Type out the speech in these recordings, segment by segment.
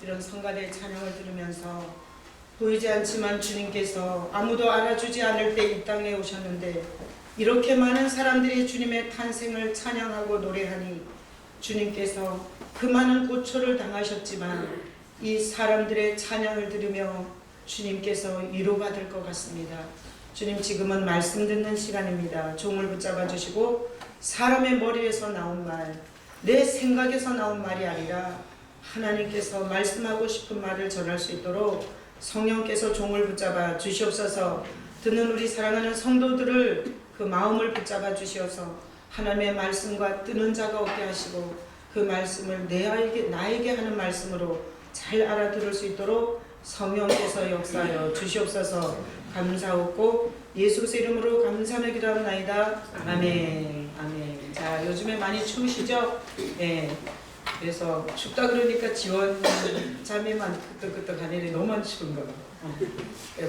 이런 성가대 찬양을 들으면서 보이지 않지만 주님께서 아무도 알아주지 않을 때 이 땅에 오셨는데 이렇게 많은 사람들이 주님의 탄생을 찬양하고 노래하니 주님께서 그 많은 고초를 당하셨지만 이 사람들의 찬양을 들으며 주님께서 위로받을 것 같습니다. 주님, 지금은 말씀 듣는 시간입니다. 종을 붙잡아 주시고 사람의 머리에서 나온 말, 내 생각에서 나온 말이 아니라 하나님께서 말씀하고 싶은 말을 전할 수 있도록 성령께서 종을 붙잡아 주시옵소서. 듣는 우리 사랑하는 성도들을 그 마음을 붙잡아 주시어서 하나님의 말씀과 뜨는 자가 없게 하시고 그 말씀을 나에게 하는 말씀으로 잘 알아들을 수 있도록 성령께서 역사하여 주시옵소서. 감사하고 예수 그리스도의 이름으로 감사하며 기도합나이다. 아멘. 아멘. 자, 요즘에 많이 추우시죠? 예. 그래서 춥다 그러니까 지원 자매만 끄떡끄떡하니 너무 추운 거.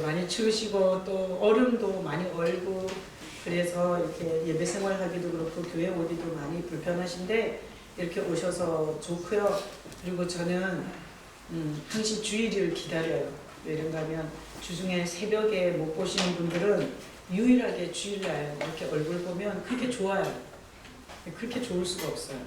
많이 추우시고 또 얼음도 많이 얼고 그래서 이렇게 예배 생활하기도 그렇고 교회 오기도 많이 불편하신데 이렇게 오셔서 좋고요. 그리고 저는 항상 주일을 기다려요. 왜냐면 하면 주중에 새벽에 못 보시는 분들은 유일하게 주일날 이렇게 얼굴 보면 그렇게 좋아요. 그렇게 좋을 수가 없어요.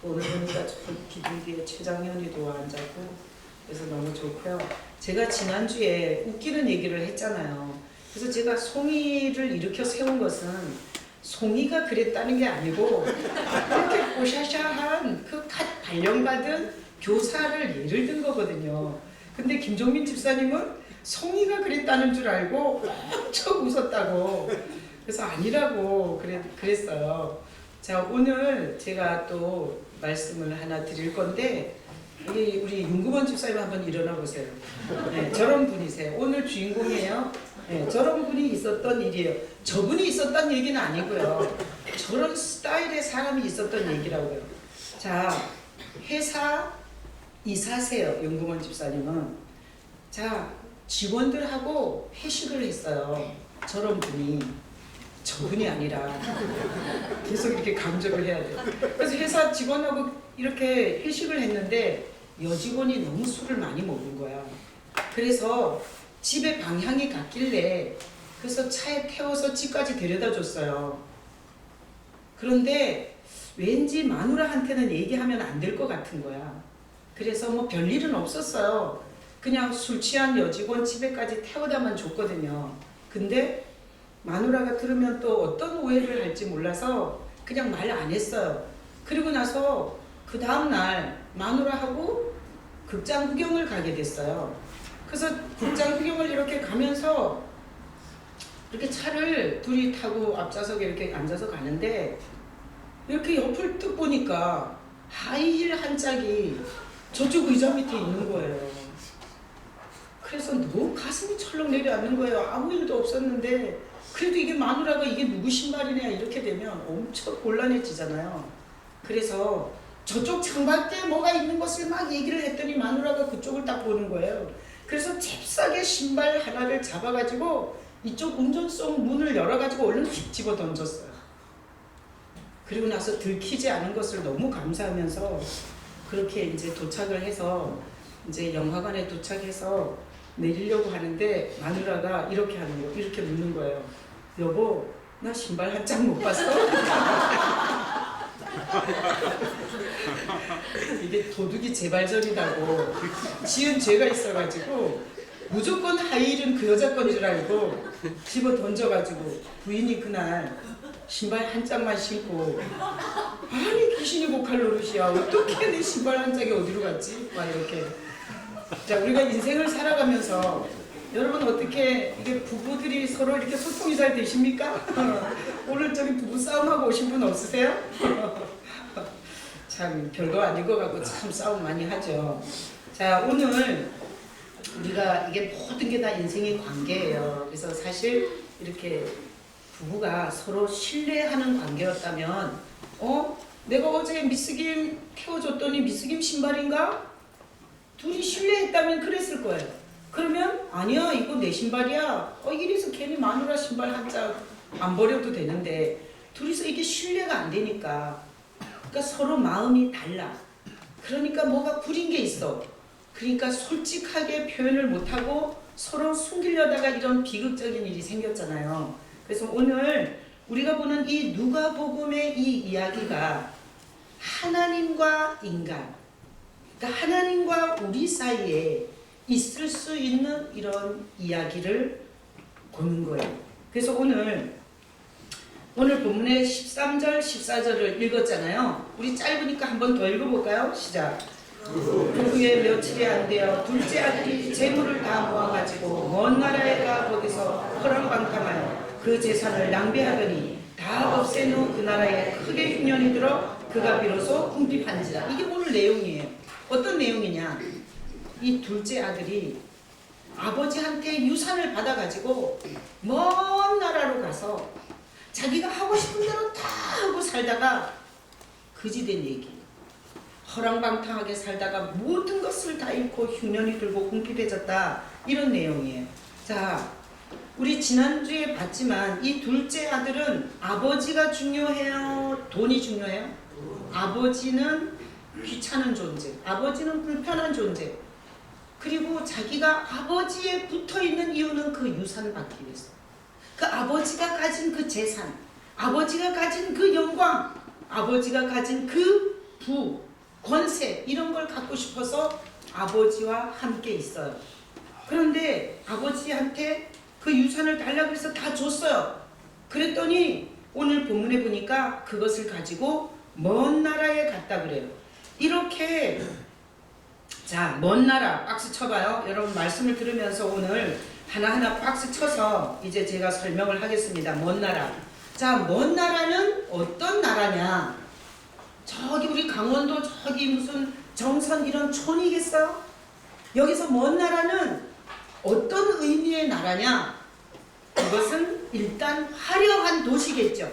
오늘 보니까 저 기둥 뒤에 최장현이도 앉았고 그래서 너무 좋고요. 제가 지난주에 웃기는 얘기를 했잖아요. 그래서 제가 송이를 일으켜 세운 것은 송이가 그랬다는 게 아니고 그렇게 뽀샤샤한 그 갓 발령받은 교사를 예를 든 거거든요. 근데 김종민 집사님은 송이가 그랬다는 줄 알고 엄청 웃었다고. 그래서 아니라고 그랬어요. 자, 오늘 제가 또 말씀을 하나 드릴 건데 우리 윤구원 집사님 한번 일어나 보세요. 네, 저런 분이세요. 오늘 주인공이에요. 네, 저런 분이 있었던 일이에요. 저분이 있었던 얘기는 아니고요. 저런 스타일의 사람이 있었던 얘기라고요. 자, 회사 이사세요. 윤구원 집사님은. 자, 직원들하고 회식을 했어요. 저런 분이. 저분이 아니라 계속 이렇게 강조를 해야 돼요. 그래서 회사 직원하고 이렇게 회식을 했는데 여직원이 너무 술을 많이 먹은 거야. 그래서 집에 방향이 같길래 그래서 차에 태워서 집까지 데려다 줬어요. 그런데 왠지 마누라한테는 얘기하면 안 될 것 같은 거야. 그래서 뭐 별일은 없었어요. 그냥 술 취한 여직원 집에까지 태워다만 줬거든요. 근데 마누라가 들으면 또 어떤 오해를 할지 몰라서 그냥 말 안 했어요. 그리고 나서 그 다음날 마누라하고 극장 구경을 가게 됐어요. 그래서 극장 구경을 이렇게 가면서 이렇게 차를 둘이 타고 앞좌석에 이렇게 앉아서 가는데 이렇게 옆을 뚝 보니까 하이힐 한 짝이 저쪽 의자 밑에 있는 거예요. 그래서 너무 가슴이 철렁 내려앉는 거예요. 아무 일도 없었는데 그래도 이게 마누라가 이게 누구 신발이냐 이렇게 되면 엄청 곤란해지잖아요. 그래서 저쪽 창밖에 뭐가 있는 것을 막 얘기를 했더니 마누라가 그쪽을 딱 보는 거예요. 그래서 잽싸게 신발 하나를 잡아가지고 이쪽 운전석 문을 열어가지고 얼른 휙 집어 던졌어요. 그리고 나서 들키지 않은 것을 너무 감사하면서 그렇게 이제 도착을 해서 이제 영화관에 도착해서 내리려고 하는데 마누라가 이렇게 하는 거, 이렇게 묻는 거예요. 여보, 나 신발 한 짝 못 봤어? 이게 도둑이 재발전이라고 지은 죄가 있어가지고 무조건 하이힐은 그 여자 건 줄 알고 집어 던져가지고 부인이 그날 신발 한 짝만 신고 아니 귀신이 고칼 노릇이야. 어떻게 내 신발 한 짝이 어디로 갔지? 막 이렇게. 자, 우리가 인생을 살아가면서 여러분 어떻게 이게 부부들이 서로 이렇게 소통이 잘 되십니까? 오늘 저기 부부 싸움하고 오신 분 없으세요? 참 별거 아닌 것 같고 참 싸움 많이 하죠. 자, 오늘 우리가 이게 모든 게 다 인생의 관계예요. 그래서 사실 이렇게 부부가 서로 신뢰하는 관계였다면 내가 어제 미스김 태워줬더니 미스김 신발인가? 둘이 신뢰했다면 그랬을 거예요. 그러면 아니야 이거 내 신발이야. 이래서 괜히 마누라 신발 한 짝 안 버려도 되는데 둘이서 이게 신뢰가 안 되니까 그러니까 서로 마음이 달라. 그러니까 뭐가 구린 게 있어. 그러니까 솔직하게 표현을 못하고 서로 숨기려다가 이런 비극적인 일이 생겼잖아요. 그래서 오늘 우리가 보는 이 누가복음의 이 이야기가 하나님과 인간, 그러니까 하나님과 우리 사이에 있을 수 있는 이런 이야기를 보는 거예요. 그래서 오늘 본문의 13절, 14절을 읽었잖아요. 우리 짧으니까 한 번 더 읽어볼까요? 시작. 그 후에 며칠이 안 되어 둘째 아들이 재물을 다 모아가지고 먼 나라에 가 거기서 허랑방탕하여 그 재산을 낭비하더니 다 없앤 후 그 나라에 크게 흉년이 들어 그가 비로소 궁핍한지라. 이게 오늘 내용이에요. 어떤 내용이냐? 이 둘째 아들이 아버지한테 유산을 받아가지고 먼 나라로 가서 자기가 하고 싶은 대로 다 하고 살다가 거지된 얘기. 허랑방탕하게 살다가 모든 것을 다 잃고 흉년이 들고 궁핍해졌다. 이런 내용이에요. 자, 우리 지난주에 봤지만 이 둘째 아들은 아버지가 중요해요? 돈이 중요해요? 아버지는 귀찮은 존재, 아버지는 불편한 존재. 그리고 자기가 아버지에 붙어있는 이유는 그 유산을 받기 위해서. 그 아버지가 가진 그 재산, 아버지가 가진 그 영광, 아버지가 가진 그 부, 권세, 이런 걸 갖고 싶어서 아버지와 함께 있어요. 그런데 아버지한테 그 유산을 달라고 해서 다 줬어요. 그랬더니 오늘 본문에 보니까 그것을 가지고 먼 나라에 갔다 그래요. 이렇게, 자, 먼 나라 박스 쳐봐요. 여러분 말씀을 들으면서 오늘 하나하나 박스 쳐서 이제 제가 설명을 하겠습니다. 먼 나라. 자, 먼 나라는 어떤 나라냐? 저기 우리 강원도 저기 무슨 정선 이런 촌이겠어요? 여기서 먼 나라는 어떤 의미의 나라냐? 그것은 일단 화려한 도시겠죠.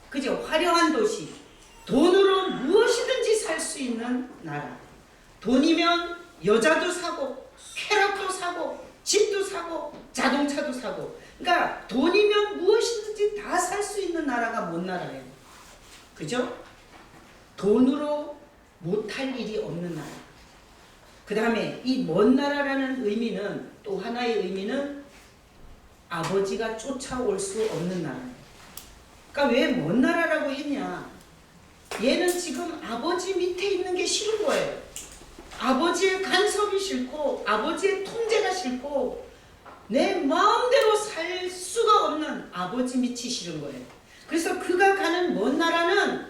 그죠? 화려한 도시. 돈으로 무엇이든지 살 수 있는 나라. 돈이면 여자도 사고, 쾌락도 사고, 집도 사고, 자동차도 사고. 그러니까 돈이면 무엇이든지 다 살 수 있는 나라가 먼 나라예요. 그죠? 돈으로 못할 일이 없는 나라. 그 다음에 이 먼 나라라는 의미는, 또 하나의 의미는 아버지가 쫓아올 수 없는 나라예요. 그러니까 왜 먼 나라라고 했냐? 얘는 지금 아버지 밑에 있는 게 싫은 거예요. 아버지의 간섭이 싫고 아버지의 통제가 싫고 내 마음대로 살 수가 없는 아버지 밑이 싫은 거예요. 그래서 그가 가는 먼 나라는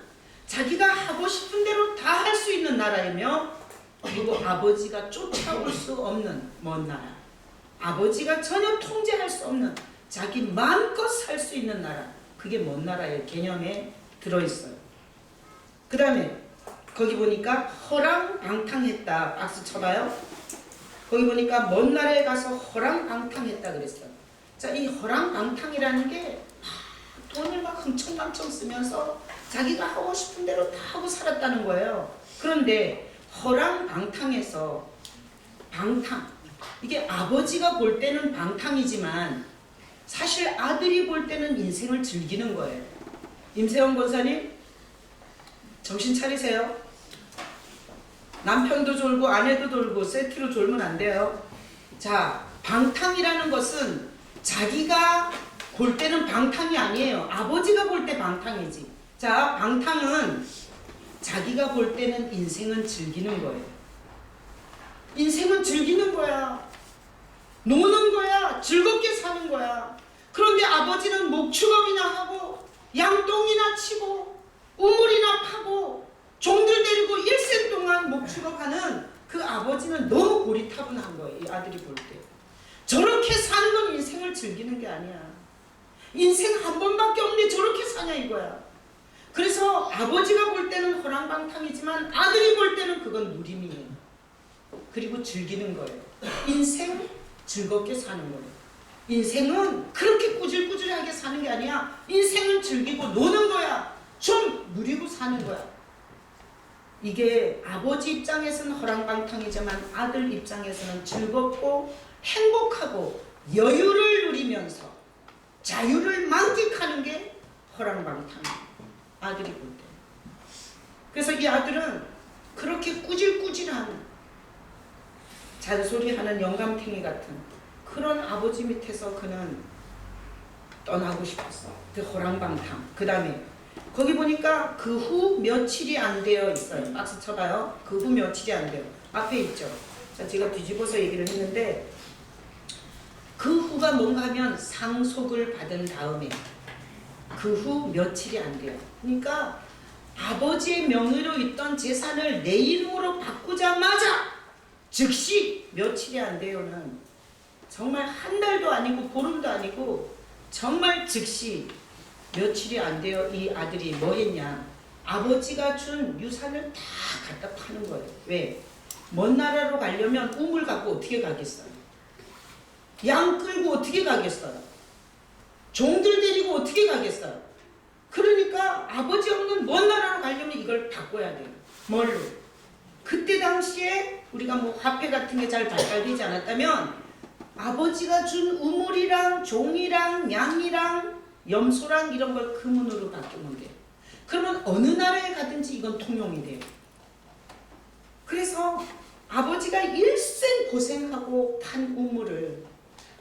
자기가 하고 싶은 대로 다 할 수 있는 나라이며, 그리고 아버지가 쫓아올 수 없는 먼 나라. 아버지가 전혀 통제할 수 없는 자기 마음껏 살 수 있는 나라. 그게 먼 나라의 개념에 들어있어요. 그 다음에 거기 보니까 허랑방탕했다. 박수 쳐봐요. 거기 보니까 먼 나라에 가서 허랑방탕했다 그랬어요. 자, 이 허랑방탕이라는 게 돈을 막 흥청망청 쓰면서 자기가 하고 싶은 대로 다 하고 살았다는 거예요. 그런데 허랑방탕에서 방탕, 이게 아버지가 볼 때는 방탕이지만 사실 아들이 볼 때는 인생을 즐기는 거예요. 임세원 권사님, 정신 차리세요. 남편도 졸고 아내도 졸고 세트로 졸면 안 돼요. 자, 방탕이라는 것은 자기가 볼 때는 방탕이 아니에요. 아버지가 볼 때 방탕이지. 자, 방탕은 자기가 볼 때는 인생은 즐기는 거예요. 인생은 즐기는 거야. 노는 거야. 즐겁게 사는 거야. 그런데 아버지는 목축업이나 하고 양똥이나 치고 우물이나 파고 종들 데리고 일생 동안 목축업하는 그 아버지는 너무 고리타분한 거예요. 이 아들이 볼 때. 저렇게 사는 건 인생을 즐기는 게 아니야. 인생 한 번밖에 없는데 저렇게 사냐 이거야. 그래서 아버지가 볼 때는 허랑방탕이지만 아들이 볼 때는 그건 누림이에요. 그리고 즐기는 거예요. 인생 즐겁게 사는 거예요. 인생은 그렇게 꾸질꾸질하게 사는 게 아니야. 인생은 즐기고 노는 거야. 좀 누리고 사는 거야. 이게 아버지 입장에서는 허랑방탕이지만 아들 입장에서는 즐겁고 행복하고 여유를 누리면서 자유를 만끽하는 게 허랑방탕이에요. 아들이 볼 때. 그래서 이 아들은 그렇게 꾸질꾸질한 잔소리하는 영감탱이 같은 그런 아버지 밑에서 그는 떠나고 싶었어. 그 호랑방탕. 그 다음에 거기 보니까 그 후 며칠이 안 되어 있어요. 박수 쳐봐요. 그 후 며칠이 안 돼요. 앞에 있죠. 자, 제가 뒤집어서 얘기를 했는데 그 후가 뭔가 하면 상속을 받은 다음에 그 후 며칠이 안 돼요. 그러니까 아버지의 명의로 있던 재산을 내 이름으로 바꾸자마자 즉시 며칠이 안 돼요는 정말 한 달도 아니고 보름도 아니고 정말 즉시 며칠이 안 돼요. 이 아들이 뭐 했냐? 아버지가 준 유산을 다 갖다 파는 거예요. 왜? 먼 나라로 가려면 우물 갖고 어떻게 가겠어요? 양 끌고 어떻게 가겠어요? 종들 데리고 어떻게 가겠어요? 그러니까 아버지 없는 먼 나라로 가려면 이걸 바꿔야 돼요. 뭘로? 그때 당시에 우리가 뭐 화폐 같은 게 잘 발달되지 않았다면 아버지가 준 우물이랑 종이랑 양이랑 염소랑 이런 걸 금은으로 바꾸면 돼요. 그러면 어느 나라에 가든지 이건 통용이 돼요. 그래서 아버지가 일생 고생하고 판 우물을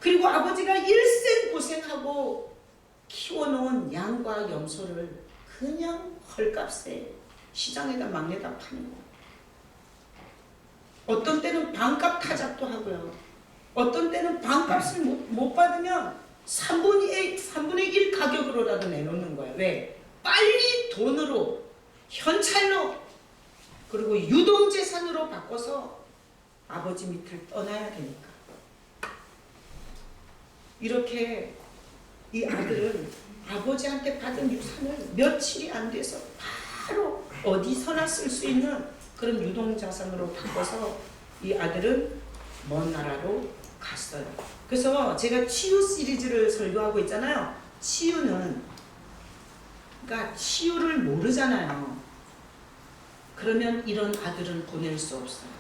그리고 아버지가 일생 고생하고 키워놓은 양과 염소를 그냥 헐값에 시장에다 막내다 파는 거예요. 어떤 때는 반값 타작도 하고요. 어떤 때는 반값을 못 받으면 3분의 1 가격으로라도 내놓는 거예요. 왜? 빨리 돈으로, 현찰로, 그리고 유동재산으로 바꿔서 아버지 밑을 떠나야 되니까. 이렇게 이 아들은 아버지한테 받은 유산을 며칠이 안 돼서 바로 어디서나 쓸 수 있는 그런 유동자산으로 바꿔서 이 아들은 먼 나라로 갔어요. 그래서 제가 치유 시리즈를 설교하고 있잖아요. 치유는 그러니까 치유를 모르잖아요. 그러면 이런 아들은 보낼 수 없어요.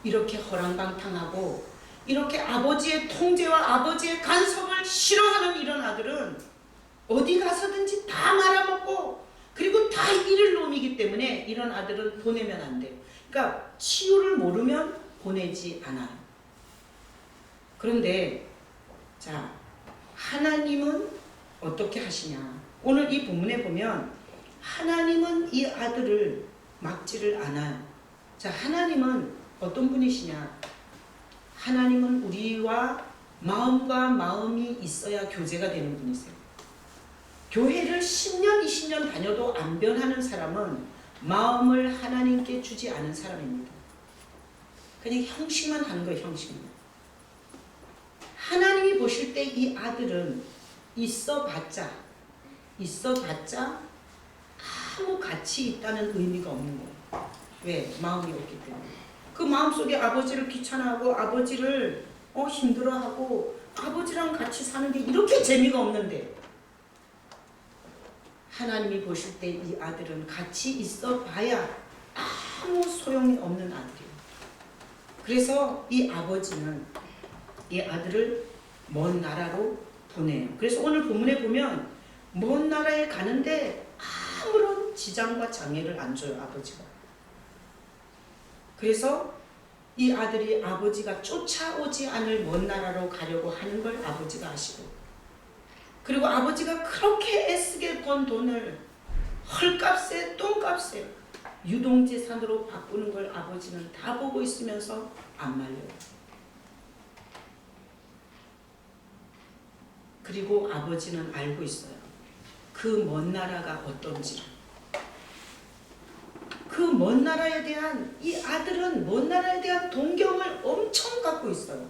이렇게 허랑방탕하고 이렇게 아버지의 통제와 아버지의 간섭을 싫어하는 이런 아들은 어디 가서든지 다 말아먹고 그리고 다 잃을 놈이기 때문에 이런 아들은 보내면 안 돼요. 그러니까 치유를 모르면 보내지 않아요. 그런데 자, 하나님은 어떻게 하시냐? 오늘 이 본문에 보면 하나님은 이 아들을 막지를 않아요. 자, 하나님은 어떤 분이시냐? 하나님은 우리와 마음과 마음이 있어야 교제가 되는 분이세요. 교회를 10년, 20년 다녀도 안 변하는 사람은 마음을 하나님께 주지 않은 사람입니다. 그냥 형식만 하는 거예요, 형식만. 하나님이 보실 때 이 아들은 있어봤자 아무 가치 있다는 의미가 없는 거예요. 왜? 마음이 없기 때문에. 그 마음속에 아버지를 귀찮아하고 아버지를 힘들어하고 아버지랑 같이 사는 게 이렇게 재미가 없는데 하나님이 보실 때 이 아들은 같이 있어 봐야 아무 소용이 없는 아들이에요. 그래서 이 아버지는 이 아들을 먼 나라로 보내요. 그래서 오늘 본문에 보면 먼 나라에 가는데 아무런 지장과 장애를 안 줘요, 아버지가. 그래서 이 아들이 아버지가 쫓아오지 않을 먼 나라로 가려고 하는 걸 아버지가 아시고, 그리고 아버지가 그렇게 애쓰게 번 돈을 헐값에 똥값에 유동재산으로 바꾸는 걸 아버지는 다 보고 있으면서 안 말려요. 그리고 아버지는 알고 있어요. 그 먼 나라가 어떤지. 그 먼 나라에 대한 이 아들은 먼 나라에 대한 동경을 엄청 갖고 있어요.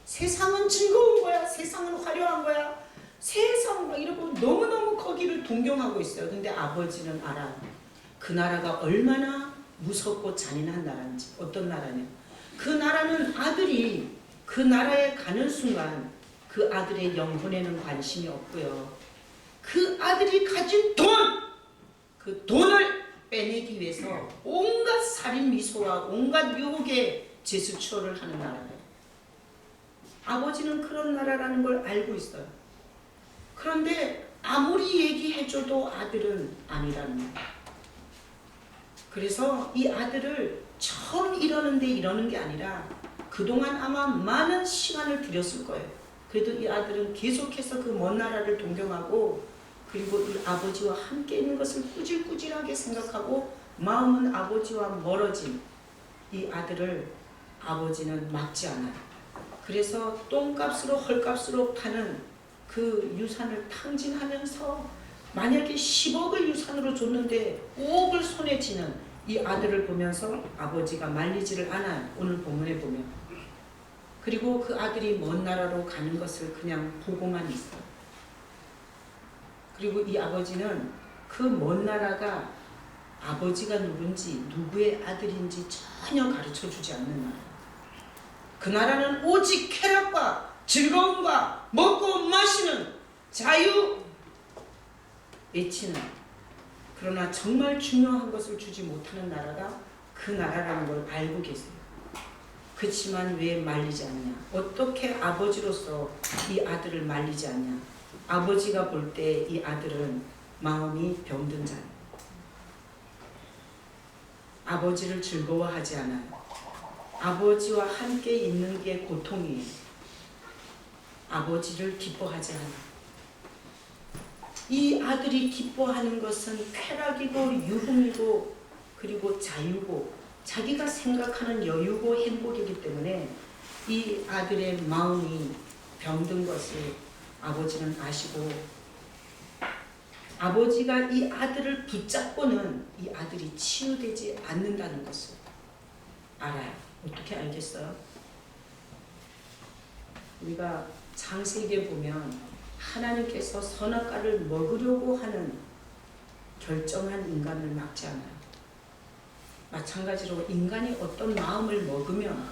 세상은 즐거운 거야. 세상은 화려한 거야. 세상 막 이러고 너무너무 거기를 동경하고 있어요. 근데 아버지는 알아요. 그 나라가 얼마나 무섭고 잔인한 나라인지. 어떤 나라냐. 그 나라는 아들이 그 나라에 가는 순간 그 아들의 영혼에는 관심이 없고요. 그 아들이 가진 돈! 그 돈을 빼내기 위해서 온갖 살인 미소와 온갖 유혹의 제스처를 하는 나라예요. 아버지는 그런 나라라는 걸 알고 있어요. 그런데 아무리 얘기해줘도 아들은 아니라는 거예요. 그래서 이 아들을 처음 이러는 게 아니라 그동안 아마 많은 시간을 들였을 거예요. 그래도 이 아들은 계속해서 그 먼 나라를 동경하고 그리고 이 아버지와 함께 있는 것을 꾸질꾸질하게 생각하고 마음은 아버지와 멀어진 이 아들을 아버지는 막지 않아요. 그래서 똥값으로 헐값으로 파는 그 유산을 탕진하면서 만약에 10억을 유산으로 줬는데 5억을 손에 쥐는 이 아들을 보면서 아버지가 말리지를 않아요. 오늘 본문에 보면. 그리고 그 아들이 먼 나라로 가는 것을 그냥 보고만 있어요. 그리고 이 아버지는 그 먼 나라가 아버지가 누군지 누구의 아들인지 전혀 가르쳐주지 않는 나라. 그 나라는 오직 쾌락과 즐거움과 먹고 마시는 자유 외치는, 그러나 정말 중요한 것을 주지 못하는 나라가 그 나라라는 걸 알고 계세요. 그렇지만 왜 말리지 않냐? 어떻게 아버지로서 이 아들을 말리지 않냐? 아버지가 볼 때 이 아들은 마음이 병든 자예요. 아버지를 즐거워하지 않아요. 아버지와 함께 있는 게 고통이에요. 아버지를 기뻐하지 않아요. 이 아들이 기뻐하는 것은 쾌락이고 유흥이고 그리고 자유고 자기가 생각하는 여유고 행복이기 때문에 이 아들의 마음이 병든 것을 아버지는 아시고 아버지가 이 아들을 붙잡고는 이 아들이 치유되지 않는다는 것을 알아요. 어떻게 알겠어요? 우리가 창세기에 보면 하나님께서 선악과를 먹으려고 하는 결정한 인간을 막지 않아요. 마찬가지로 인간이 어떤 마음을 먹으면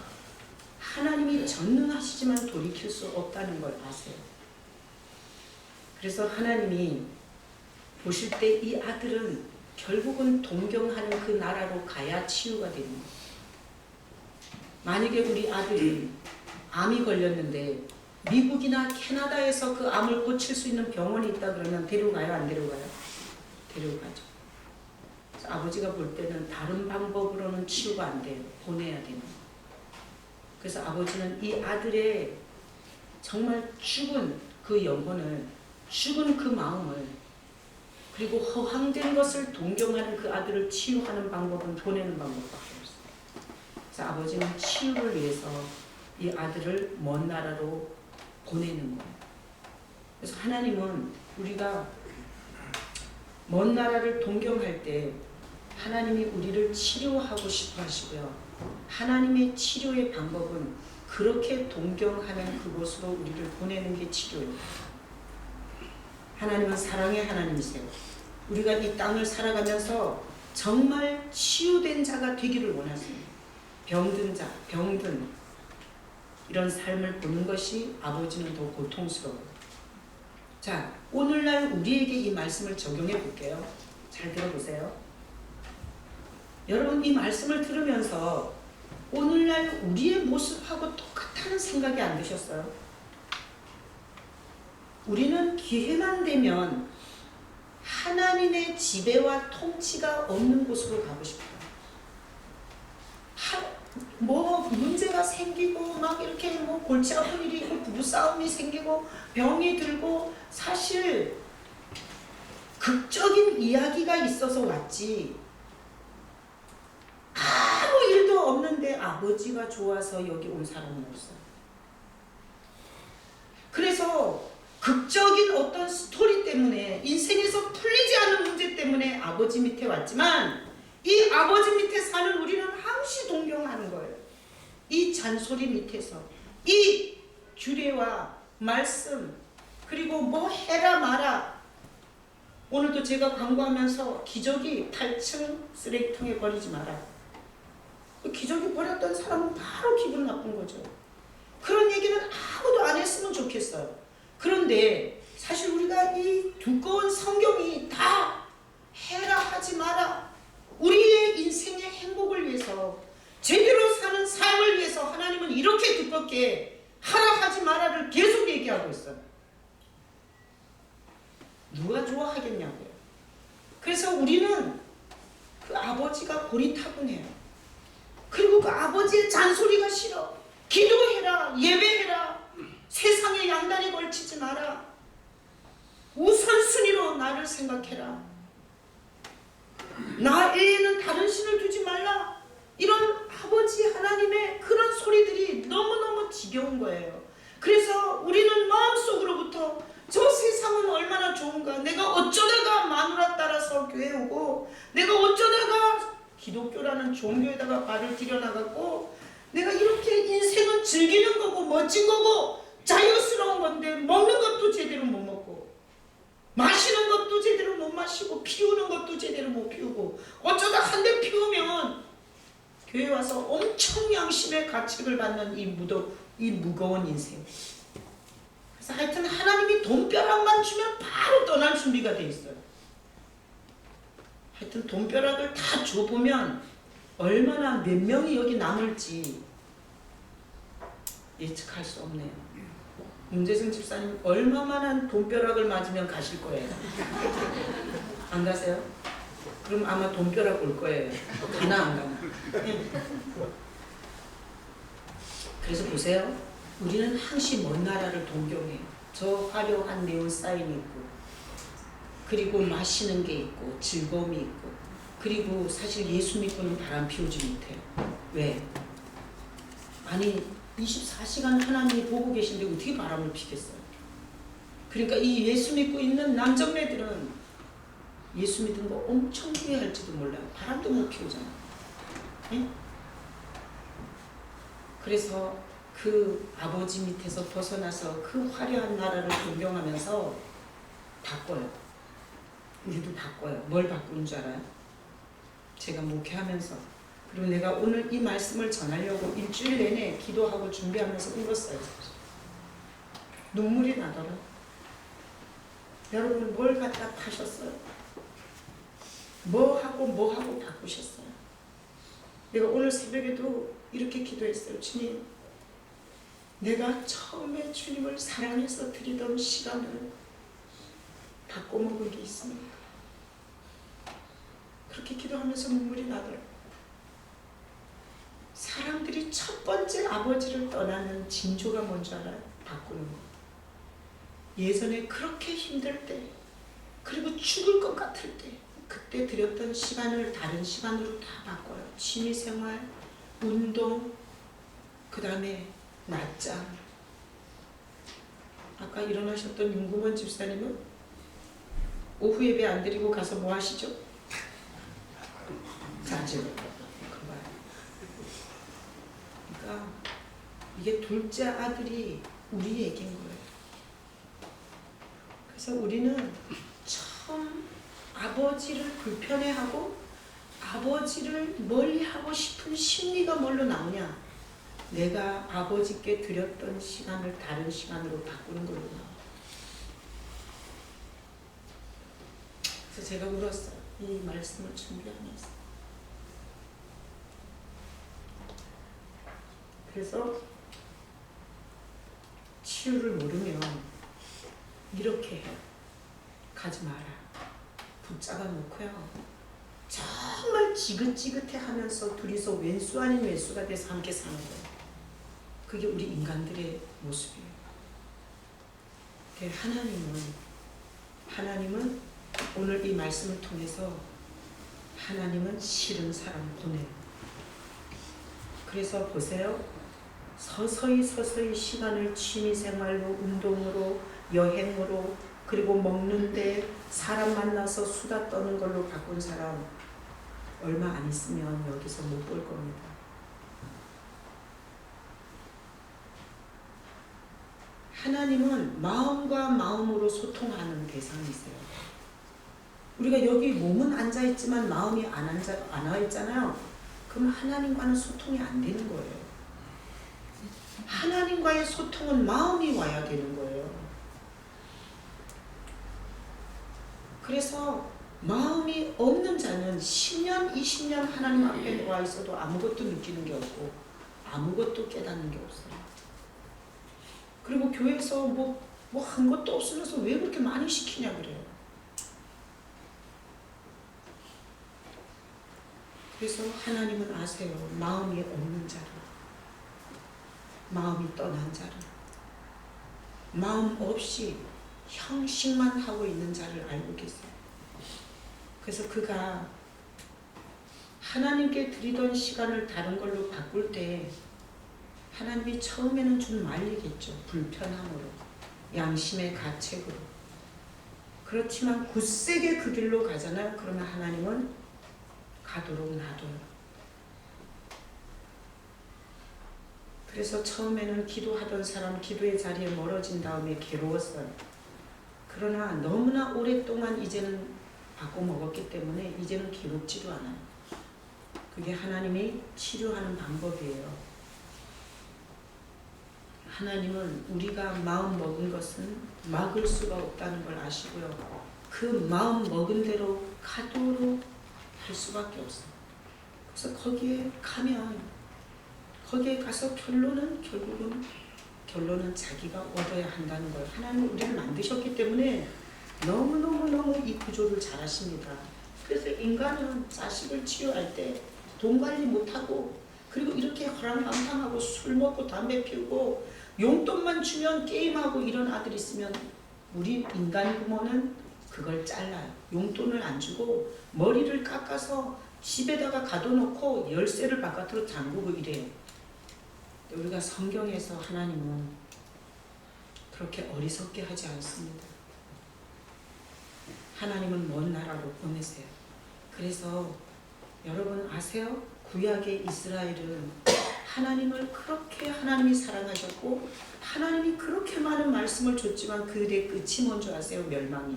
하나님이 전능하시지만 돌이킬 수 없다는 걸 아세요. 그래서 하나님이 보실 때 이 아들은 결국은 동경하는 그 나라로 가야 치유가 되는 거예요. 만약에 우리 아들이 암이 걸렸는데 미국이나 캐나다에서 그 암을 고칠 수 있는 병원이 있다 그러면 데려가요? 안 데려가요? 데려가죠. 그래서 아버지가 볼 때는 다른 방법으로는 치유가 안 돼요. 보내야 되는 거예요. 그래서 아버지는 이 아들의 정말 죽은 그 영혼을, 죽은 그 마음을, 그리고 허황된 것을 동경하는 그 아들을 치유하는 방법은 보내는 방법밖에 없어요. 그래서 아버지는 치유를 위해서 이 아들을 먼 나라로 보내는 거예요. 그래서 하나님은 우리가 먼 나라를 동경할 때 하나님이 우리를 치료하고 싶어 하시고요. 하나님의 치료의 방법은 그렇게 동경하는 그곳으로 우리를 보내는 게 치료예요. 하나님은 사랑의 하나님이세요. 우리가 이 땅을 살아가면서 정말 치유된 자가 되기를 원하세요. 병든 자, 병든 이런 삶을 보는 것이 아버지는 더 고통스러워요. 자, 오늘날 우리에게 이 말씀을 적용해 볼게요. 잘 들어보세요. 여러분, 이 말씀을 들으면서 오늘날 우리의 모습하고 똑같다는 생각이 안 드셨어요? 우리는 기회만 되면 하나님의 지배와 통치가 없는 곳으로 가고 싶어요. 뭐 문제가 생기고 막 이렇게 뭐 골치 아픈 일이 있고 부부싸움이 생기고 병이 들고 사실 극적인 이야기가 있어서 왔지 아무 일도 없는데 아버지가 좋아서 여기 온 사람은 없어요. 그래서 극적인 어떤 스토리 때문에 인생에서 풀리지 않은 문제 때문에 아버지 밑에 왔지만 이 아버지 밑에 사는 우리는 항시 동경하는 거예요. 이 잔소리 밑에서 이 규례와 말씀 그리고 뭐 해라 마라. 오늘도 제가 광고하면서 기저귀 8층 쓰레기통에 버리지 마라. 기저귀 버렸던 사람은 바로 기분 나쁜 거죠. 그런 얘기는 아무도 안 했으면 좋겠어요. 그런데 사실 우리가 이 두꺼운 성경이 다 해라 하지 마라, 우리의 인생의 행복을 위해서 제대로 사는 삶을 위해서 하나님은 이렇게 두껍게 하라 하지 마라를 계속 얘기하고 있어요. 누가 좋아하겠냐고요. 그래서 우리는 그 아버지가 고리타분해요. 그리고 그 아버지의 잔소리가 싫어. 기도해라. 예배해라. 세상에 양다리 걸치지 마라. 우선순위로 나를 생각해라. 나 외에는 다른 신을 두지 말라. 이런 아버지 하나님의 그런 소리들이 너무너무 지겨운 거예요. 그래서 우리는 마음속으로부터 저 세상은 얼마나 좋은가, 내가 어쩌다가 마누라 따라서 교회 오고, 내가 어쩌다가 기독교라는 종교에다가 발을 들여나갔고, 내가 이렇게 인생은 즐기는 거고 멋진 거고 자유스러운 건데 먹는 것도 제대로 못 먹고, 마시는 것도 제대로 못 마시고, 피우는 것도 제대로 못 피우고, 어쩌다 한 대 피우면 교회 와서 엄청 양심의 가책을 받는 이 무거운 인생. 그래서 하여튼 하나님이 돈벼락만 주면 바로 떠날 준비가 돼 있어요. 하여튼 돈벼락을 다 줘보면 얼마나 몇 명이 여기 남을지 예측할 수 없네요. 문재승 집사님 얼마만한 돈벼락을 맞으면 가실 거예요? 안 가세요? 그럼 아마 돈벼락 올 거예요. 가나 안 가나? 그래서 보세요. 우리는 항시 먼 나라를 동경해요. 저 화려한 네온 사인이 있고, 그리고 마시는 게 있고, 즐거움이 있고, 그리고 사실 예수 믿고는 바람 피우지 못해요. 왜? 아니 24시간 하나님이 보고 계신데 어떻게 바람을 피겠어요? 그러니까 이 예수 믿고 있는 남정네들은 예수 믿은 거 엄청 후회할지도 몰라요. 바람도 못 피우잖아요. 예? 그래서 그 아버지 밑에서 벗어나서 그 화려한 나라를 존경하면서 바꿔요. 우리도 바꿔요. 뭘 바꾸는 줄 알아요? 제가 목회하면서, 그리고 내가 오늘 이 말씀을 전하려고 일주일 내내 기도하고 준비하면서 울었어요. 눈물이 나더라. 여러분 뭘 갖다 파셨어요? 뭐 하고 바꾸셨어요? 내가 오늘 새벽에도 이렇게 기도했어요. 주님, 내가 처음에 주님을 사랑해서 드리던 시간을 바꿔먹은 게 있습니까? 그렇게 기도하면서 눈물이 나더라고요. 사람들이 첫 번째 아버지를 떠나는 징조가 뭔지 알아요? 바꾸는 거. 예전에 그렇게 힘들 때, 그리고 죽을 것 같을 때, 그때 드렸던 시간을 다른 시간으로 다 바꿔요. 취미생활, 운동, 그 다음에 낮잠. 아까 일어나셨던 윤구원 집사님은 오후 예배 안 드리고 가서 뭐 하시죠? 자주. 그러니까 이게 둘째 아들이 우리 얘기인 거예요. 그래서 우리는 처음 아버지를 불편해하고 아버지를 멀리하고 싶은 심리가 뭘로 나오냐? 내가 아버지께 드렸던 시간을 다른 시간으로 바꾸는 걸로 나와요. 그래서 제가 울었어요. 이 말씀을 준비하면서. 그래서 치유를 모르면 이렇게 해요. 가지 마라. 붙잡아 놓고요. 정말 지긋지긋해 하면서 둘이서 왼수 아닌 왼수가 돼서 함께 사는 거예요. 그게 우리 인간들의 모습이에요. 하나님은 오늘 이 말씀을 통해서 하나님은 싫은 사람을 보내요. 그래서 보세요. 서서히 시간을 취미생활로, 운동으로, 여행으로, 그리고 먹는데 사람 만나서 수다 떠는 걸로 바꾼 사람 얼마 안 있으면 여기서 못 볼 겁니다. 하나님은 마음과 마음으로 소통하는 대상이세요. 우리가 여기 몸은 앉아있지만 마음이 안 와있잖아요. 그럼 하나님과는 소통이 안 되는 거예요. 하나님과의 소통은 마음이 와야 되는 거예요. 그래서 마음이 없는 자는 10년, 20년 하나님 앞에 와 있어도 아무것도 느끼는 게 없고 아무것도 깨닫는 게 없어요. 그리고 교회에서 뭐 한 것도 없으면서 왜 그렇게 많이 시키냐 그래요. 그래서 하나님은 아세요. 마음이 없는 자를. 마음이 떠난 자를, 마음 없이 형식만 하고 있는 자를 알고 계세요. 그래서 그가 하나님께 드리던 시간을 다른 걸로 바꿀 때 하나님이 처음에는 좀 말리겠죠. 불편함으로, 양심의 가책으로. 그렇지만 굳세게 그 길로 가잖아요. 그러면 하나님은 가도록 놔둬요. 그래서 처음에는 기도하던 사람 기도의 자리에 멀어진 다음에 괴로웠어요. 그러나 너무나 오랫동안 이제는 바꿔 먹었기 때문에 이제는 괴롭지도 않아요. 그게 하나님이 치료하는 방법이에요. 하나님은 우리가 마음 먹은 것은 막을 수가 없다는 걸 아시고요. 그 마음 먹은 대로 가도록 할 수밖에 없어요. 그래서 거기에 가면 거기에 가서 결론은 자기가 얻어야 한다는 걸 하나님은 우리를 만드셨기 때문에 너무너무 이 구조를 잘 아십니다. 그래서 인간은 자식을 치유할 때 돈 관리 못하고 그리고 이렇게 허랑방탕하고 술 먹고 담배 피우고 용돈만 주면 게임하고 이런 아들이 있으면 우리 인간 부모는 그걸 잘라요. 용돈을 안 주고 머리를 깎아서 집에다가 가둬놓고 열쇠를 바깥으로 잠그고 이래요. 우리가 성경에서 하나님은 그렇게 어리석게 하지 않습니다. 하나님은 먼 나라로 보내세요. 그래서 여러분 아세요? 구약의 이스라엘은 하나님을 그렇게 하나님이 사랑하셨고 하나님이 그렇게 많은 말씀을 줬지만 그들의 끝이 뭔지 아세요? 멸망이.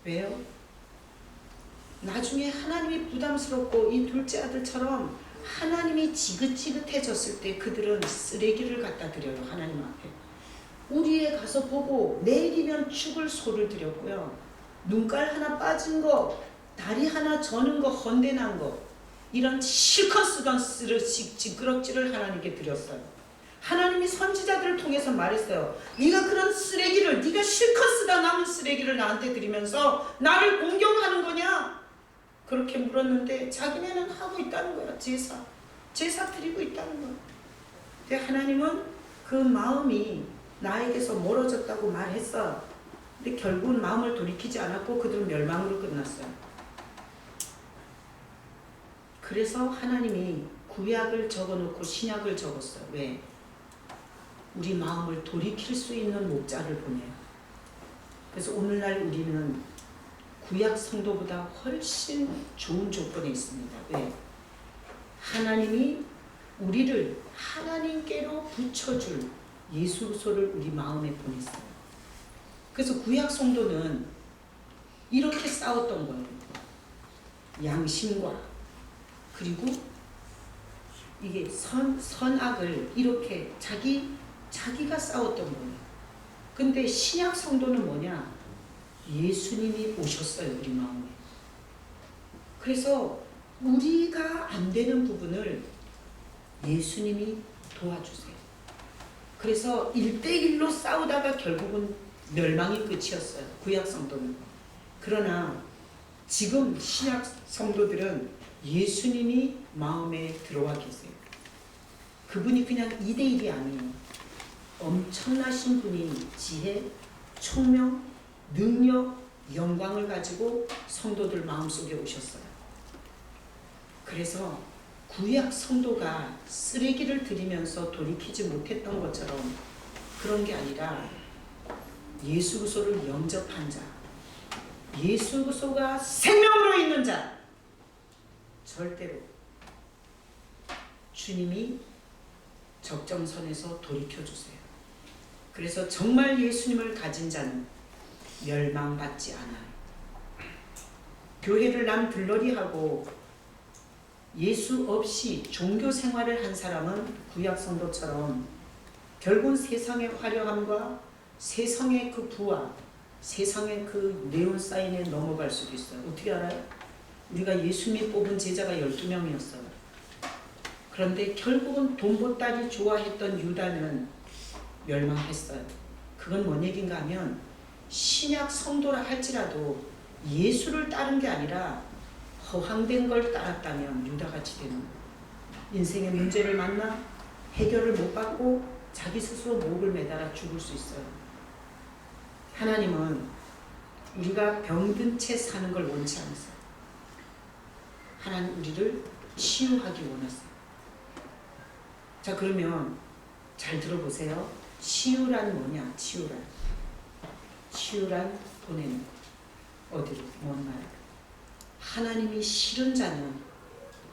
왜요? 나중에 하나님이 부담스럽고 이 둘째 아들처럼 하나님이 지긋지긋해졌을 때 그들은 쓰레기를 갖다 드려요. 하나님 앞에. 우리에 가서 보고 내일이면 죽을 소를 드렸고요. 눈깔 하나 빠진 거, 다리 하나 저는 거, 헌데난 거 이런 실컷 쓰던 찌끄럭지를 하나님께 드렸어요. 하나님이 선지자들을 통해서 말했어요. 네가 그런 쓰레기를, 네가 실컷 쓰다 남은 쓰레기를 나한테 드리면서 나를 공경하는 거냐? 그렇게 물었는데 자기네는 하고 있다는 거야. 제사 드리고 있다는 거야. 근데 하나님은 그 마음이 나에게서 멀어졌다고 말했어. 근데 결국은 마음을 돌이키지 않았고 그들은 멸망으로 끝났어요. 그래서 하나님이 구약을 적어놓고 신약을 적었어요. 왜? 우리 마음을 돌이킬 수 있는 목자를 보내요. 그래서 오늘날 우리는 구약 성도보다 훨씬 좋은 조건에 있습니다. 왜? 하나님이 우리를 하나님께로 붙여줄 예수 그리스도를 우리 마음에 보냈어요. 그래서 구약 성도는 이렇게 싸웠던 거예요. 양심과 그리고 이게 선악을 이렇게 자기가 싸웠던 거예요. 근데 신약 성도는 뭐냐? 예수님이 오셨어요. 우리 마음에. 그래서 우리가 안 되는 부분을 예수님이 도와주세요. 그래서 1대1로 싸우다가 결국은 멸망이 끝이었어요. 구약 성도는. 그러나 지금 신약 성도들은 예수님이 마음에 들어와 계세요. 그분이 그냥 2대1이 아니에요. 엄청나신 분이 지혜, 총명, 능력, 영광을 가지고 성도들 마음속에 오셨어요. 그래서 구약 성도가 쓰레기를 드리면서 돌이키지 못했던 것처럼 그런 게 아니라 예수 그리스도를 영접한 자, 예수 그리스도가 생명으로 있는 자, 절대로 주님이 적정선에서 돌이켜주세요. 그래서 정말 예수님을 가진 자는 멸망받지 않아요. 교회를 남들러리하고 예수 없이 종교 생활을 한 사람은 구약 성도처럼 결국은 세상의 화려함과 세상의 그 부와 세상의 그 네온사인에 넘어갈 수도 있어요. 어떻게 알아요? 우리가 예수님이 뽑은 제자가 12명이었어요. 그런데 결국은 돈 보따리 좋아했던 유다는 멸망했어요. 그건 뭔 얘기인가 하면 신약 성도라 할지라도 예수를 따른 게 아니라 허황된 걸 따랐다면 유다같이 되는 거예요. 인생의 문제를 만나 해결을 못 받고 자기 스스로 목을 매달아 죽을 수 있어요. 하나님은 우리가 병든 채 사는 걸 원치 않으세요. 하나님 우리를 치유하기 원하세요. 자, 그러면 잘 들어보세요. 치유란 뭐냐? 치유란 보내는 거. 어디로? 먼 나라. 하나님이 싫은 자는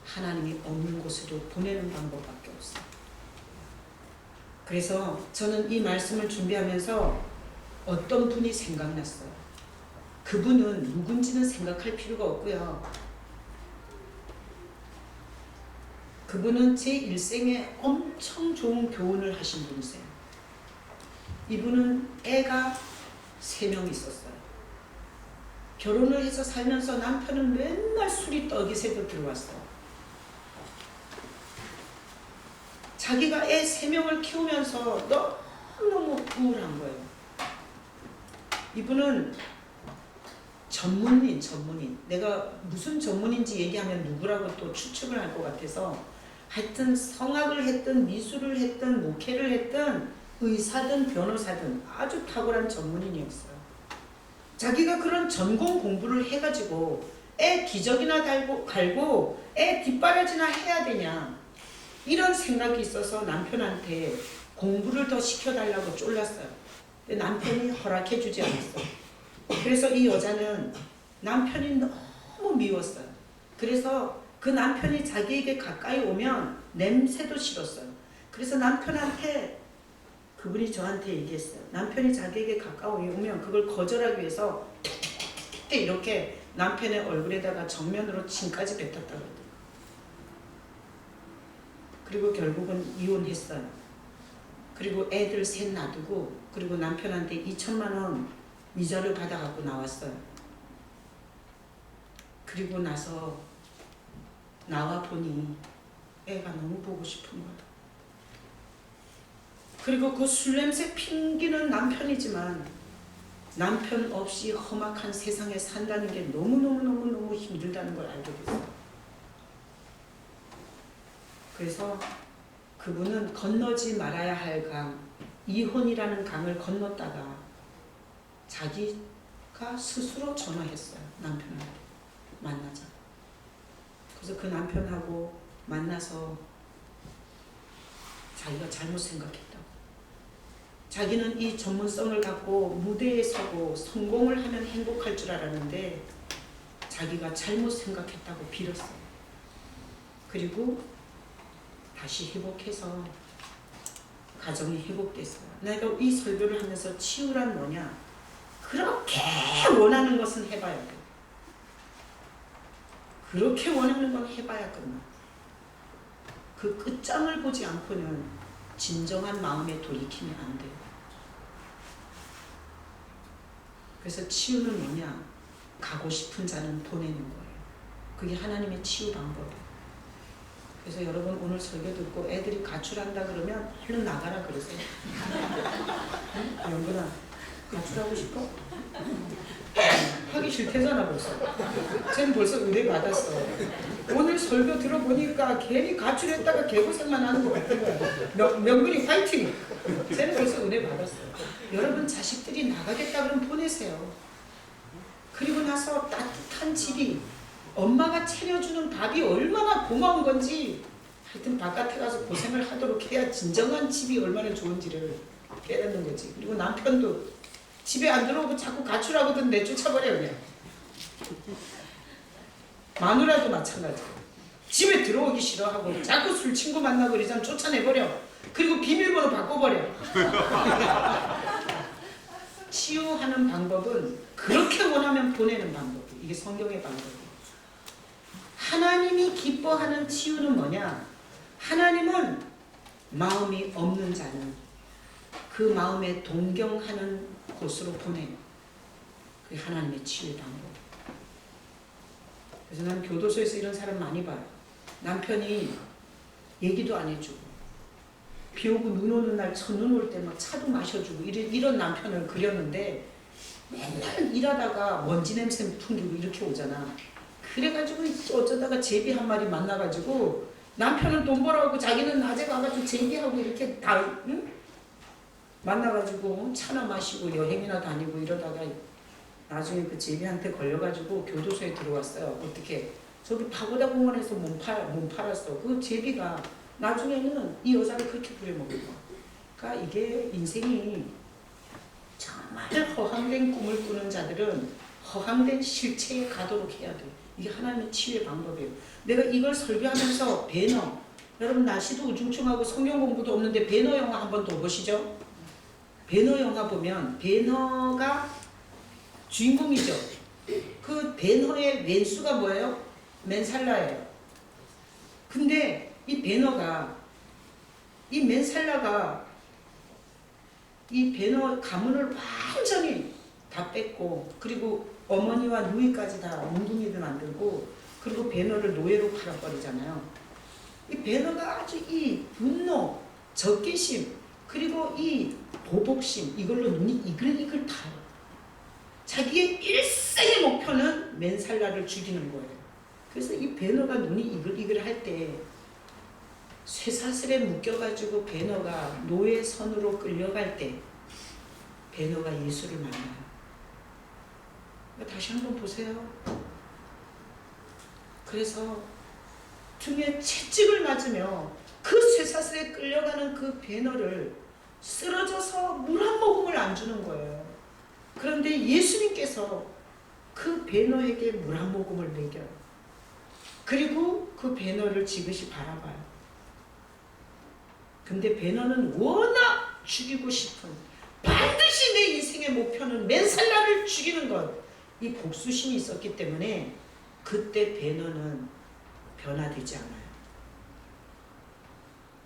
하나님이 없는 곳으로 보내는 방법밖에 없어요. 그래서 저는 이 말씀을 준비하면서 어떤 분이 생각났어요. 그분은 누군지는 생각할 필요가 없고요. 그분은 제 일생에 엄청 좋은 교훈을 하신 분이세요. 이분은 애가 3명 있었어요. 결혼을 해서 살면서 남편은 맨날 술이 떡이 새도 들어왔어요. 자기가 애 3명을 키우면서 너무너무 우울한 거예요. 이분은 전문인. 내가 무슨 전문인지 얘기하면 누구라고 또 추측을 할 것 같아서 하여튼 성악을 했든 미술을 했든 목회를 했든 의사든 변호사든 아주 탁월한 전문인이었어요. 자기가 그런 전공 공부를 해가지고 애 기저귀나 갈고 애 뒷바라지나 해야 되냐 이런 생각이 있어서 남편한테 공부를 더 시켜달라고 쫄랐어요. 근데 남편이 허락해주지 않았어요. 그래서 이 여자는 남편이 너무 미웠어요. 그래서 그 남편이 자기에게 가까이 오면 냄새도 싫었어요. 그래서 남편한테 그분이 저한테 얘기했어요. 남편이 자기에게 가까이 오면 그걸 거절하기 위해서 이렇게 남편의 얼굴에다가 정면으로 침까지 뱉었다 그러더라고요. 그리고 결국은 이혼했어요. 그리고 애들 셋 놔두고 그리고 남편한테 2천만 원 이자를 받아갖고 나왔어요. 그리고 나서 나와 보니 애가 너무 보고 싶은 거야. 그리고 그 술 냄새 핑기는 남편이지만 남편 없이 험악한 세상에 산다는 게 너무너무 힘들다는 걸 알게 됐어요. 그래서 그분은 건너지 말아야 할 강, 이혼이라는 강을 건넜다가 자기가 스스로 전화했어요. 남편한테 만나자. 그래서 그 남편하고 만나서 자기가 잘못 생각했다고. 자기는 이 전문성을 갖고 무대에 서고 성공을 하면 행복할 줄 알았는데 자기가 잘못 생각했다고 빌었어요. 그리고 다시 회복해서 가정이 회복됐어요. 내가 이 설교를 하면서 치유란 뭐냐? 그렇게 원하는 것은 해봐야 돼. 그렇게 원하는 건 해봐야 끝나. 그 끝장을 보지 않고는 진정한 마음의 돌이킴이 안 돼요. 그래서 치유는 뭐냐? 가고 싶은 자는 보내는 거예요. 그게 하나님의 치유 방법이에요. 그래서 여러분 오늘 설교 듣고 애들이 가출한다 그러면 얼른 나가라 그러세요. 응? 영근아 가출하고 싶어? 하기 싫대잖아 벌써. 쟤는 벌써 은혜 받았어. 오늘 설교 들어보니까 괜히 가출했다가 개고생만 하는 것 같은 거야. 명근이 화이팅! 쟤는 벌써 은혜 받았어. 여러분 자식들이 나가겠다 그러면 보내세요. 그리고 나서 따뜻한 집이 엄마가 차려주는 밥이 얼마나 고마운 건지 하여튼 바깥에 가서 고생을 하도록 해야 진정한 집이 얼마나 좋은지를 깨닫는 거지. 그리고 남편도 집에 안 들어오고 자꾸 가출하거든 내쫓아버려 그냥. 마누라도 마찬가지. 집에 들어오기 싫어하고 자꾸 술 친구 만나고 이러자면 쫓아내버려. 그리고 비밀번호 바꿔버려. 치유하는 방법은 그렇게 원하면 보내는 방법이에요. 이게 성경의 방법이에요. 하나님이 기뻐하는 치유는 뭐냐? 하나님은 마음이 없는 자는 그 마음에 동경하는 곳으로 보내요. 그게 하나님의 치유의 방법. 그래서 난 교도소에서 이런 사람 많이 봐요. 남편이 얘기도 안 해주고 비 오고 눈 오는 날 첫눈 올 때 막 차도 마셔주고 이런 남편을 그렸는데 맨날 일하다가 먼지 냄새 풍기고 이렇게 오잖아. 그래가지고 어쩌다가 제비 한 마리 만나가지고 남편은 돈 벌어갖고 자기는 낮에 가가지고 쟁기하고 이렇게 다 응? 만나가지고 차나 마시고 여행이나 다니고 이러다가 나중에 그 제비한테 걸려가지고 교도소에 들어왔어요. 어떻게 저기 파고다 공원에서 몸 팔았어. 그 제비가 나중에는 이 여자를 그렇게 부려먹은 거야. 그러니까 이게 인생이 정말 허황된 꿈을 꾸는 자들은 허황된 실체에 가도록 해야 돼. 이게 하나님의 치유의 방법이에요. 내가 이걸 설교하면서 배너, 여러분 날씨도 우중충하고 성경 공부도 없는데 배너 영화 한번 더 보시죠. 배너 영화 보면 배너가 주인공이죠. 그 배너의 왼수가 뭐예요? 맨살라예요. 근데 이 배너가 이 맨살라가 이 배너 가문을 완전히 다 뺐고 그리고 어머니와 누이까지 다 몽둥이를 만들고 그리고 배너를 노예로 팔아버리잖아요. 이 배너가 아주 이 분노, 적개심 그리고 이 보복심 이걸로 눈이 이글이글 타요. 자기의 일생의 목표는 맨살라를 죽이는 거예요. 그래서 이 배너가 눈이 이글이글 할 때 쇠사슬에 묶여가지고 배너가 노예선으로 끌려갈 때 배너가 예수를 만나요. 다시 한번 보세요. 그래서 등에 채찍을 맞으며 그 쇠사슬에 끌려가는 그 배너를 쓰러져서 물 한 모금을 안 주는 거예요. 그런데 예수님께서 그 배너에게 물 한 모금을 먹여요. 그리고 그 배너를 지그시 바라봐요. 근데 배너는 워낙 죽이고 싶은 반드시 내 인생의 목표는 맨살라를 죽이는 것 이 복수심이 있었기 때문에 그때 배너는 변화되지 않아요.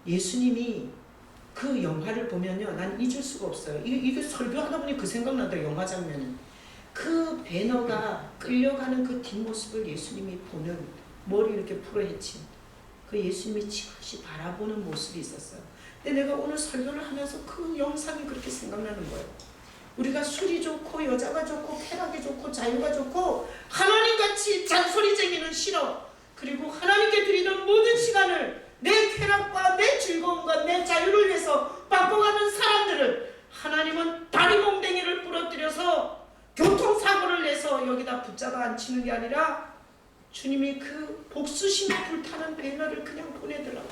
예수님이 그 영화를 보면요 난 잊을 수가 없어요. 이게 설교하다 보니 그 생각난다. 영화 장면은 그 배너가 끌려가는 그 뒷모습을 예수님이 보는 머리 이렇게 풀어헤친 그 예수님이 지그시 바라보는 모습이 있었어요. 근데 내가 오늘 설교를 하면서 그 영상이 그렇게 생각나는 거예요. 우리가 술이 좋고 여자가 좋고 쾌락이 좋고 자유가 좋고 하나님같이 잔소리쟁이는 싫어. 그리고 하나님께 드리는 모든 시간을 내 쾌락과 내 즐거움과 내 자유를 위해서 바꿔가는 사람들을 하나님은 다리 몽댕이를 부러뜨려서 교통사고를 내서 여기다 붙잡아 앉히는 게 아니라 주님이 그 복수심에 불타는 배너를 그냥 보내더라고.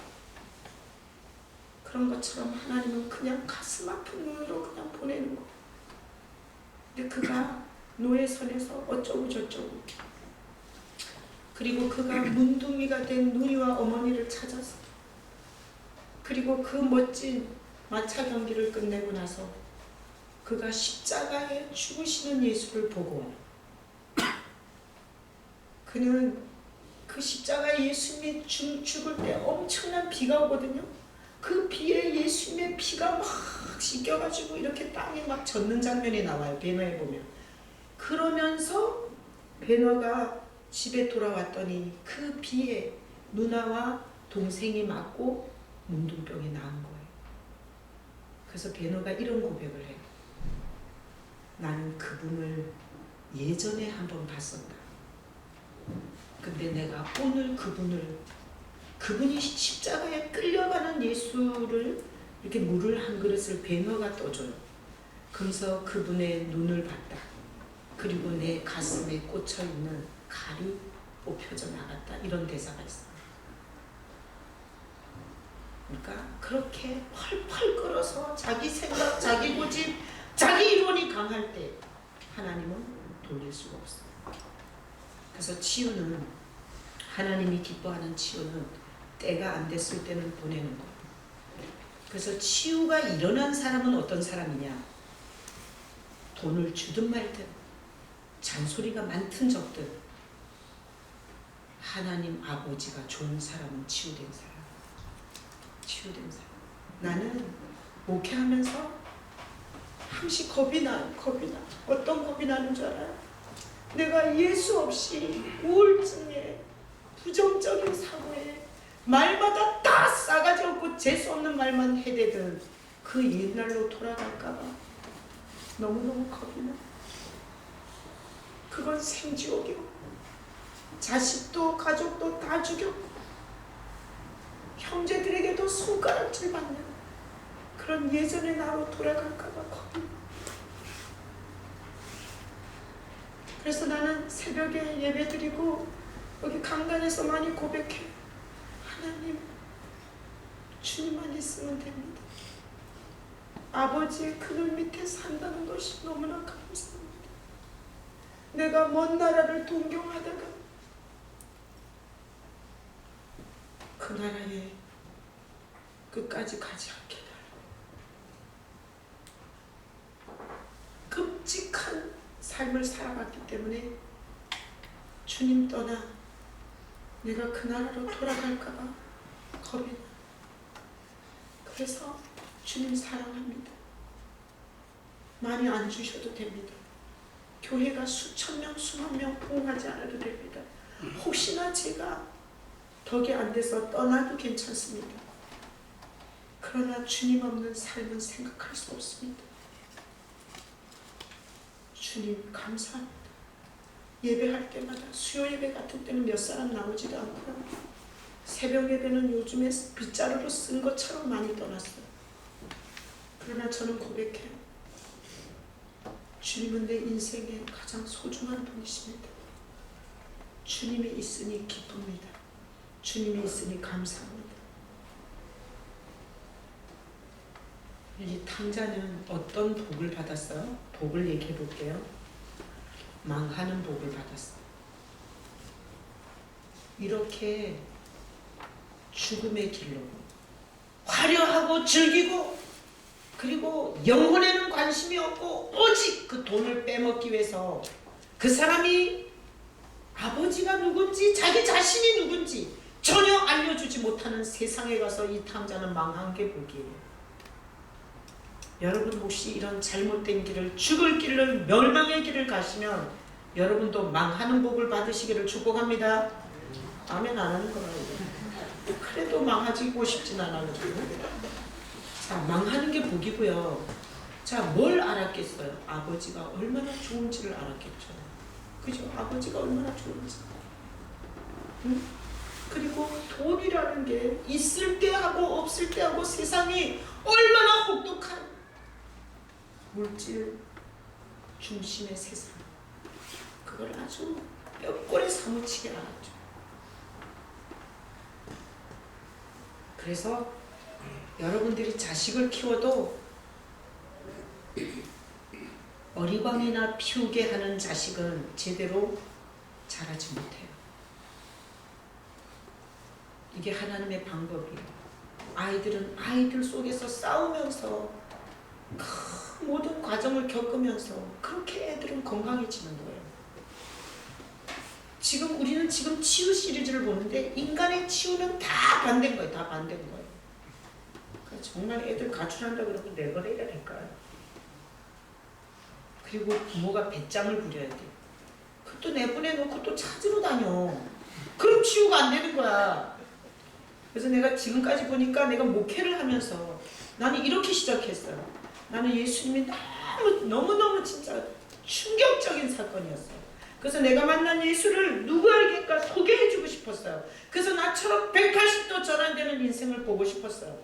그런 것처럼 하나님은 그냥 가슴 아픈 눈으로 그냥 보내는 거. 근데 그가 노예선에서 어쩌고 저쩌고 그리고 그가 문둥이가 된 누이와 어머니를 찾아서 그리고 그 멋진 마차 경기를 끝내고 나서 그가 십자가에 죽으시는 예수를 보고 그는 그 십자가에 예수님이 죽을 때 엄청난 비가 오거든요. 그 비에 예수님의 피가 막 씻겨가지고 이렇게 땅에 막 젖는 장면이 나와요. 배너에 보면. 그러면서 배너가 집에 돌아왔더니 그 비에 누나와 동생이 맞고 문둥병이 나은 거예요. 그래서 배너가 이런 고백을 해요. 나는 그분을 예전에 한번 봤었다. 근데 내가 오늘 그분이 십자가에 끌려가는 예수를 이렇게 물을 한 그릇을 배너가 떠줘요. 그래서 그분의 눈을 봤다. 그리고 내 가슴에 꽂혀있는 칼이 뽑혀져 나갔다. 이런 대사가 있어요. 그러니까 그렇게 펄펄 끓어서 자기 생각, 자기 고집, 자기 이론이 강할 때 하나님은 돌릴 수가 없어요. 그래서 치유는 하나님이 기뻐하는 치유는 때가 안 됐을 때는 보내는 거예요. 그래서 치유가 일어난 사람은 어떤 사람이냐? 돈을 주든 말든 잔소리가 많든 적든 하나님 아버지가 좋은 사람은 치유된 사람. 치유된 사람. 나는 목회하면서 항시 겁이 나. 어떤 겁이 나는 줄 알아요? 내가 예수 없이 우울증에 부정적인 사고에 말마다 다 싸가지 없고 재수 없는 말만 해대던 그 옛날로 돌아갈까봐 너무너무 겁이 나. 그건 생지옥이고 자식도 가족도 다 죽였고 형제들에게도 손가락질 받는 그런 예전의 나로 돌아갈까봐 겁이. 그래서 나는 새벽에 예배드리고 여기 강단에서 많이 고백해. 하나님, 주님만 있으면 됩니다. 아버지의 그늘 밑에 산다는 것이 너무나 감사합니다. 내가 먼 나라를 동경하다가 그 나라에 끝까지 가지 않게 달라. 끔찍한 삶을 살아갔기 때문에 주님 떠나 내가 그 나라로 돌아갈까봐 겁이 나. 그래서 주님 사랑합니다. 많이 안 주셔도 됩니다. 교회가 수천 명, 수만 명 부흥하지 않아도 됩니다. 혹시나 제가 덕이 안 돼서 떠나도 괜찮습니다. 그러나 주님 없는 삶은 생각할 수 없습니다. 주님 감사합니다. 예배할 때마다 수요 예배 같은 때는 몇 사람 나오지도 않고요. 새벽 예배는 요즘에 빗자루로 쓴 것처럼 많이 떠났어요. 그러나 저는 고백해요. 주님은 내 인생의 가장 소중한 분이십니다. 주님이 있으니 기쁩니다. 주님이 있으니 감사합니다. 이 탕자는 어떤 복을 받았어요? 복을 얘기해 볼게요. 망하는 복을 받았어요. 이렇게 죽음의 길로 화려하고 즐기고 그리고 영혼에는 관심이 없고 오직 그 돈을 빼먹기 위해서 그 사람이 아버지가 누군지 자기 자신이 누군지 전혀 알려주지 못하는 세상에 가서 이 탕자는 망한 게 복이에요. 여러분 혹시 이런 잘못된 길을 죽을 길을 멸망의 길을 가시면 여러분도 망하는 복을 받으시기를 축복합니다. 아멘 안 하는 거라고. 그래도 망하지고 싶진 않아가지고. 자, 망하는 게 복이고요. 자, 뭘 알았겠어요? 아버지가 얼마나 좋은지를 알았겠죠. 그죠? 아버지가 얼마나 좋은지. 응? 그리고 돈이라는 게 있을 때 하고 없을 때 하고 세상이 얼마나 혹독한 물질 중심의 세상. 그걸 아주 뼈골에 사무치게 알았죠. 그래서 여러분들이 자식을 키워도 어리광이나 피우게 하는 자식은 제대로 자라지 못해요. 이게 하나님의 방법이에요. 아이들은 아이들 속에서 싸우면서 그 모든 과정을 겪으면서 그렇게 애들은 건강해지는 거예요. 지금 우리는 지금 치유 시리즈를 보는데 인간의 치유는 다 반대인 거예요. 다 반대인 거예요. 정말 애들 가출한다 그러고 내버려야 될까요? 그리고 부모가 배짱을 부려야 돼. 그것도 내보내놓고 또 찾으러 다녀. 그럼 치유가 안 되는 거야. 그래서 내가 지금까지 보니까 내가 목회를 하면서 나는 이렇게 시작했어요. 나는 예수님이 너무너무 진짜 충격적인 사건이었어요. 그래서 내가 만난 예수를 누구에게까 소개해주고 싶었어요. 그래서 나처럼 180도 전환되는 인생을 보고 싶었어요.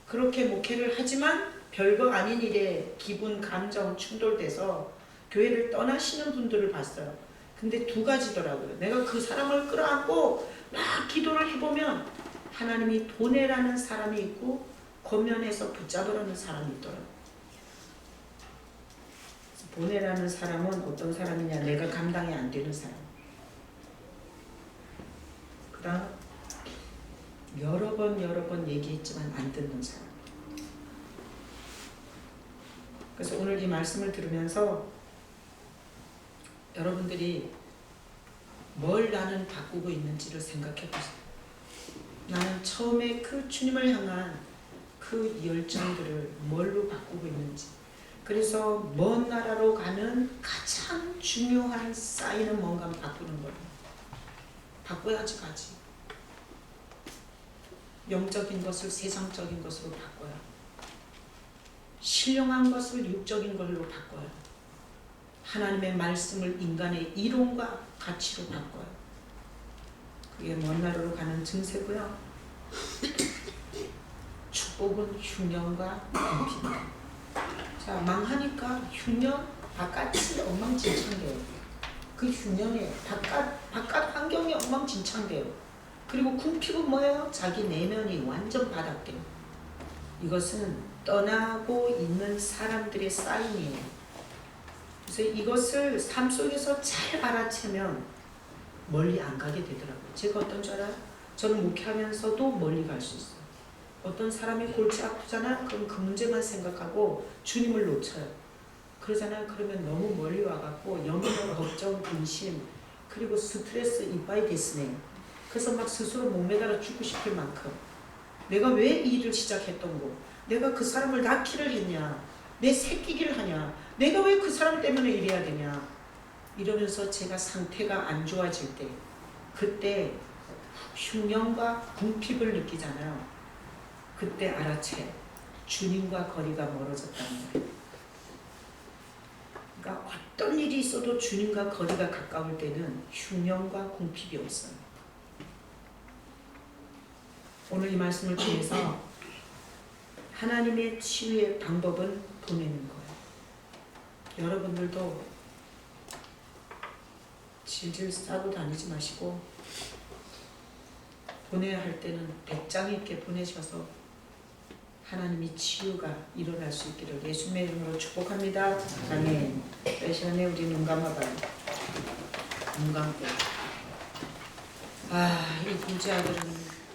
그렇게 목회를 하지만 별거 아닌 일에 기분, 감정 충돌돼서 교회를 떠나시는 분들을 봤어요. 근데 두 가지더라고요. 내가 그 사람을 끌어안고 막 기도를 해보면 하나님이 보내라는 사람이 있고 겉면에서 붙잡으라는 사람이 있더라고요. 보내라는 사람은 어떤 사람이냐? 내가 감당이 안 되는 사람. 그 다음 여러 번 얘기했지만 안 듣는 사람. 그래서 오늘 이 말씀을 들으면서 여러분들이 뭘 나는 바꾸고 있는지를 생각해 보세요. 나는 처음에 그 주님을 향한 그 열정들을 뭘로 바꾸고 있는지. 그래서 먼 나라로 가는 가장 중요한 쌓이는 뭔가 바꾸는 거예요. 바꿔야지 가지. 영적인 것을 세상적인 것으로 바꿔요. 신령한 것을 육적인 걸로 바꿔요. 하나님의 말씀을 인간의 이론과 가치로 바꿔요. 그게 먼 나라로 가는 증세고요. 축복은 흉년과 궁핍이다. 자, 망하니까 흉년 바깥이 엉망진창돼요. 그 흉년이에요. 바깥 환경이 엉망진창돼요. 그리고 궁핍은 뭐예요? 자기 내면이 완전 바닥돼요. 이것은 떠나고 있는 사람들의 사인이에요. 그래서 이것을 삶 속에서 잘 알아채면 멀리 안 가게 되더라고요. 제가 어떤 줄 알아요? 저는 목회하면서도 멀리 갈 수 있어요. 어떤 사람이 골치 아프잖아요. 그럼 그 문제만 생각하고 주님을 놓쳐요. 그러잖아요. 그러면 너무 멀리 와갖고 염려, 걱정, 근심, 그리고 스트레스 이빠이 됐으네. 그래서 막 스스로 목매달아 죽고 싶을 만큼 내가 왜 이 일을 시작했던 거, 내가 그 사람을 낳기를 했냐, 내 새끼기를 하냐, 내가 왜 그 사람 때문에 이래야 되냐, 이러면서 제가 상태가 안 좋아질 때, 그때 흉년과 궁핍을 느끼잖아요. 그때 알아채 주님과 거리가 멀어졌다는 거예요. 그러니까 어떤 일이 있어도 주님과 거리가 가까울 때는 흉년과 궁핍이 없어요. 오늘 이 말씀을 통해서 하나님의 치유의 방법은 보내는 거예요. 여러분들도 질질 싸고 다니지 마시고 보내야 할 때는 배짱 있게 보내셔서 하나님이 치유가 일어날 수 있기를 예수님의 이름으로 축복합니다. 아멘. 이 시간에 우리 눈 감아봐요. 눈 감고. 이 부자들은